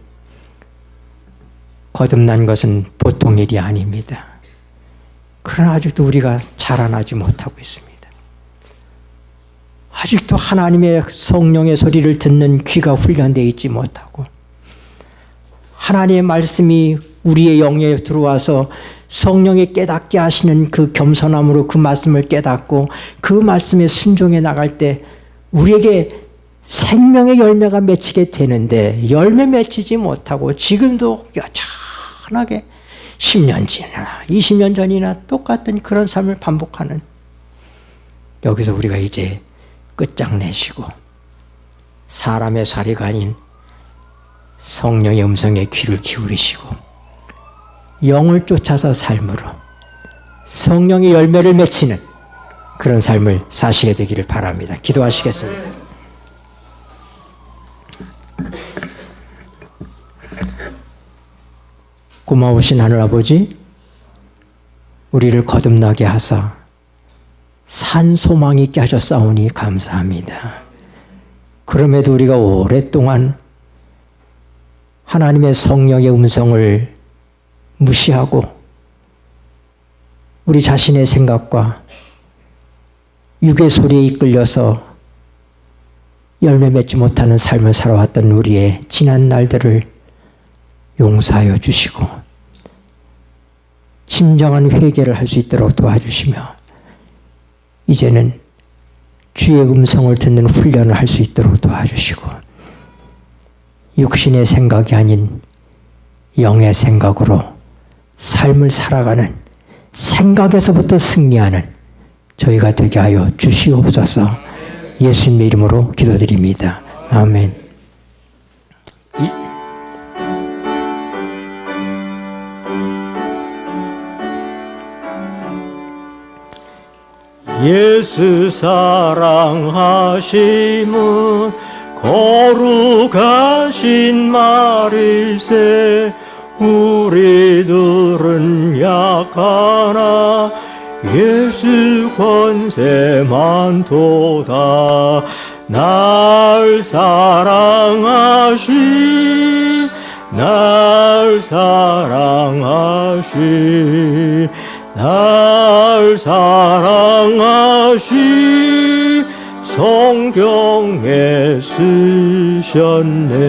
거듭난 것은 보통 일이 아닙니다. 그러나 아직도 우리가 자라나지 못하고 있습니다. 아직도 하나님의 성령의 소리를 듣는 귀가 훈련되어 있지 못하고, 하나님의 말씀이 우리의 영에 들어와서 성령이 깨닫게 하시는 그 겸손함으로 그 말씀을 깨닫고 그 말씀에 순종해 나갈 때 우리에게 생명의 열매가 맺히게 되는데, 열매 맺히지 못하고 지금도 여전하게 10년 전이나 20년 전이나 똑같은 그런 삶을 반복하는, 여기서 우리가 이제 끝장내시고 사람의 사리가 아닌 성령의 음성에 귀를 기울이시고 영을 쫓아서 삶으로 성령의 열매를 맺히는 그런 삶을 사시게 되기를 바랍니다. 기도하시겠습니다. 고마우신 하늘아버지, 우리를 거듭나게 하사 산 소망 있게 하셨사오니 감사합니다. 그럼에도 우리가 오랫동안 하나님의 성령의 음성을 무시하고 우리 자신의 생각과 육의 소리에 이끌려서 열매 맺지 못하는 삶을 살아왔던 우리의 지난 날들을 용서하여 주시고 진정한 회개를 할 수 있도록 도와주시며, 이제는 주의 음성을 듣는 훈련을 할 수 있도록 도와주시고, 육신의 생각이 아닌 영의 생각으로 삶을 살아가는, 생각에서부터 승리하는 저희가 되게 하여 주시옵소서. 예수님의 이름으로 기도드립니다. 아멘. 예수 사랑하심은 거룩하신 말일세. 우리들은 약하나 예수 권세만 도다. 날 사랑하신 날 사랑하시 성경에 쓰셨네.